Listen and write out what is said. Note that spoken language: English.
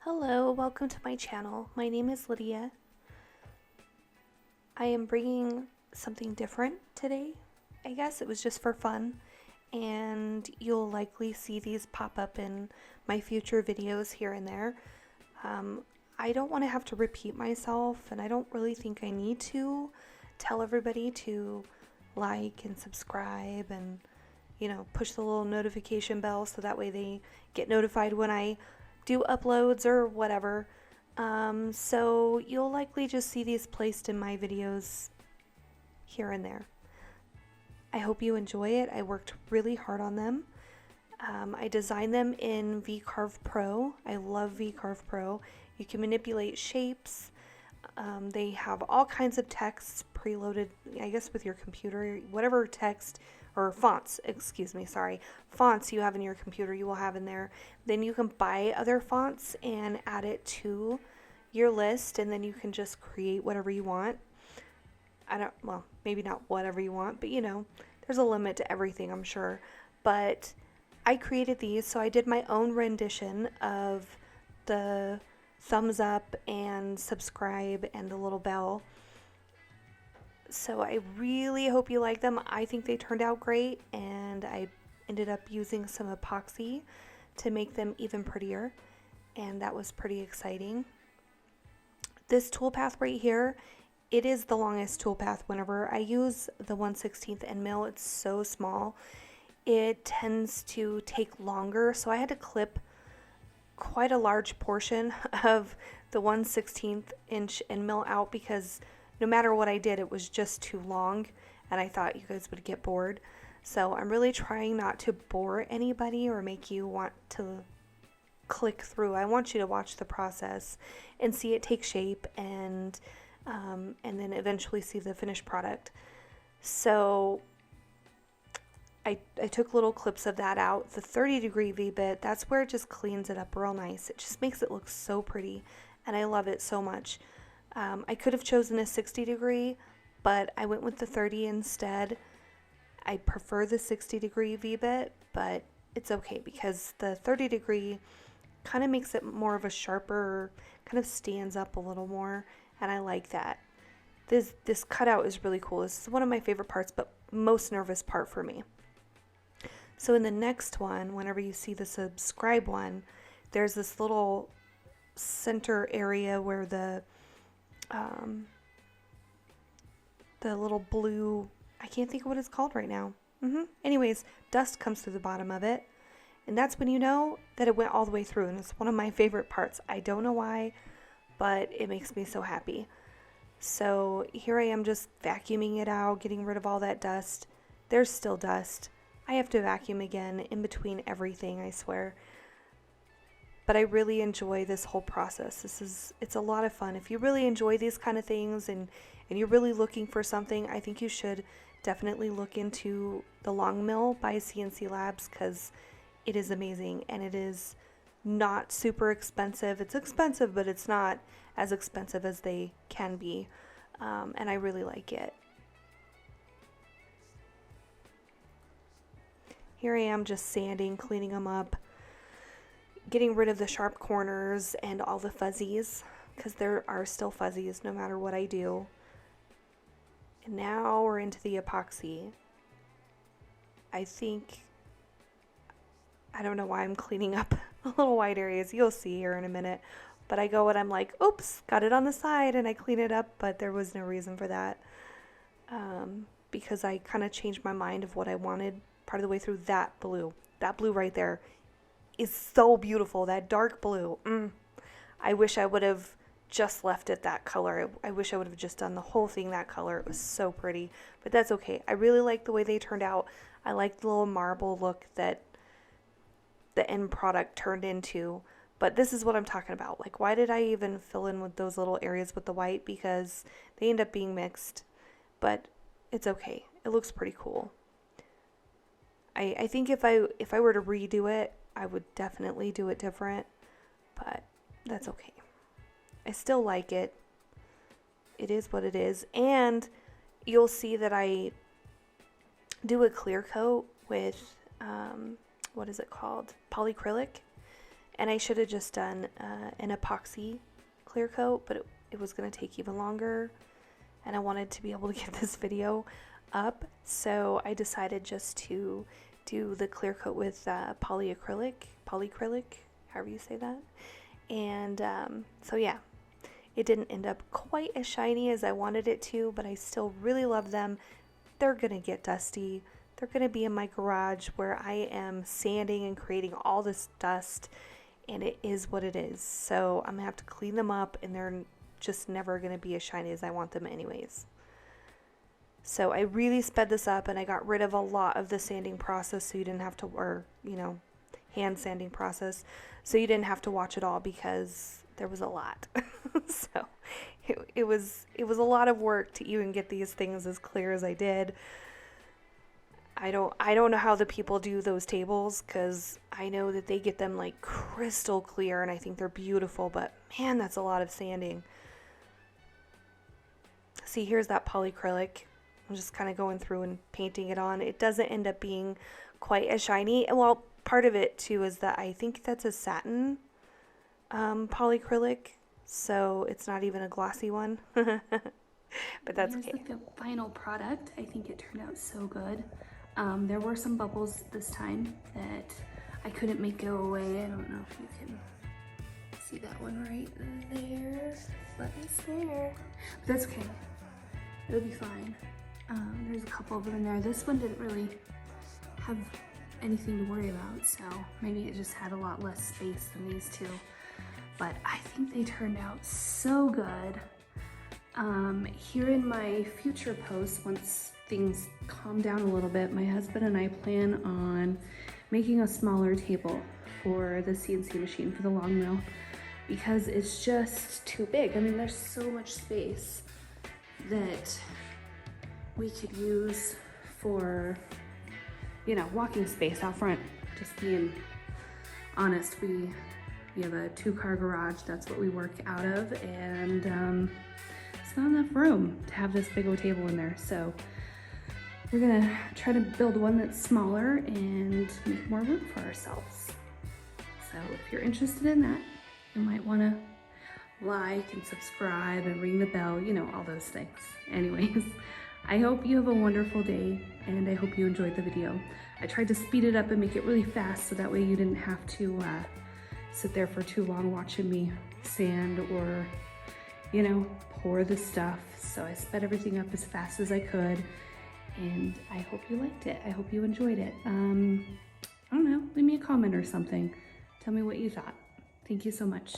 Hello, welcome to my channel. My name is Lydia. I am bringing something different today. I guess it was just for fun, and you'll likely see these pop up in my future videos here and there. I don't want to have to repeat myself, and I don't really think I need to tell everybody to like and subscribe and, push the little notification bell so that way they get notified when I do uploads or whatever. So you'll likely just see these placed in my videos here and there. I hope you enjoy it. I worked really hard on them. I designed them in VCarve Pro. I love VCarve Pro. You can manipulate shapes. They have all kinds of texts preloaded, I guess, with your computer. Whatever text or fonts, fonts you have in your computer, you will have in there. Then you can buy other fonts and add it to your list, and then you can just create whatever you want. Well, maybe not whatever you want, but there's a limit to everything, I'm sure. But I created these, so I did my own rendition of the thumbs up and subscribe and the little bell. So I really hope you like them. I think they turned out great, and I ended up using some epoxy to make them even prettier, and that was pretty exciting. This toolpath right here, it is the longest toolpath. Whenever I use the 1/16 Endmill, it's so small, it tends to take longer, so I had to clip quite a large portion of the 1/16 inch Endmill out because no matter what I did, it was just too long, and I thought you guys would get bored. So I'm really trying not to bore anybody or make you want to click through. I want you to watch the process and see it take shape, and then eventually see the finished product. So I took little clips of that out. The 30-degree V-bit, that's where it just cleans it up real nice. It just makes it look so pretty, and I love it so much. I could have chosen a 60-degree, but I went with the 30 instead. I prefer the 60-degree V-bit, but it's okay because the 30-degree kind of makes it more of a sharper, kind of stands up a little more, and I like that. This cutout is really cool. This is one of my favorite parts, but most nervous part for me. So in the next one, whenever you see the subscribe one, there's this little center area where the little blue, I can't think of what it's called right now. Anyways, dust comes through the bottom of it, and that's when you know that it went all the way through, and it's one of my favorite parts. I don't know why, but it makes me so happy. So here I am just vacuuming it out, getting rid of all that dust. There's still dust. I have to vacuum again in between everything, I swear. But I really enjoy this whole process. It's a lot of fun. If you really enjoy these kind of things and you're really looking for something, I think you should definitely look into the Longmill by Siencilabs because it is amazing, and it is not super expensive. It's expensive, but it's not as expensive as they can be, and I really like it. Here I am just sanding, cleaning them up, getting rid of the sharp corners and all the fuzzies, because there are still fuzzies no matter what I do. And now we're into the epoxy. I don't know why I'm cleaning up little white areas. You'll see here in a minute. But I go and I'm like, oops, got it on the side, and I clean it up, but there was no reason for that. Because I kind of changed my mind of what I wanted part of the way through. That blue right there is so beautiful. That dark blue. I wish I would have just left it that color. I wish I would have just done the whole thing that color. It was so pretty, but that's okay. I really like the way they turned out. I like the little marble look that the end product turned into, but this is what I'm talking about. Like, why did I even fill in with those little areas with the white? Because they end up being mixed, but it's okay. It looks pretty cool. I think if I were to redo it, I would definitely do it different, but that's okay. I still like it. It is what it is. And you'll see that I do a clear coat with, what is it called? Polycrylic. And I should have just done an epoxy clear coat, but it was going to take even longer, and I wanted to be able to get this video up, so I decided just to do the clear coat with polycrylic, however you say that. And so yeah, it didn't end up quite as shiny as I wanted it to, but I still really love them. They're gonna get dusty. They're gonna be in my garage where I am sanding and creating all this dust, and it is what it is. So I'm gonna have to clean them up, and they're just never gonna be as shiny as I want them anyways. So I really sped this up, and I got rid of a lot of the sanding process, so you didn't have to, or hand sanding process, so you didn't have to watch it all because there was a lot. So it was a lot of work to even get these things as clear as I did. I don't know how the people do those tables, because I know that they get them like crystal clear, and I think they're beautiful, but man, that's a lot of sanding. See, here's that polycrylic. I'm just kind of going through and painting it on. It doesn't end up being quite as shiny. And well, part of it too is that I think that's a satin polycrylic, so it's not even a glossy one. But that's okay. Here's the final product. I think it turned out so good. There were some bubbles this time that I couldn't make go away. I don't know if you can see that one right there, but it's there. But that's okay. It'll be fine. There's a couple of them in there. This one didn't really have anything to worry about, so maybe it just had a lot less space than these two. But I think they turned out so good. Here in my future posts, once things calm down a little bit, my husband and I plan on making a smaller table for the CNC machine, for the Longmill, because it's just too big. I mean, there's so much space that we could use for, walking space out front. Just being honest, we have a 2-car garage. That's what we work out of, and it's not enough room to have this big old table in there. So we're gonna try to build one that's smaller and make more room for ourselves. So if you're interested in that, you might wanna like and subscribe and ring the bell, all those things. Anyways, I hope you have a wonderful day, and I hope you enjoyed the video. I tried to speed it up and make it really fast, so that way you didn't have to sit there for too long watching me sand or, pour the stuff. So I sped everything up as fast as I could, and I hope you liked it. I hope you enjoyed it. I don't know, leave me a comment or something. Tell me what you thought. Thank you so much.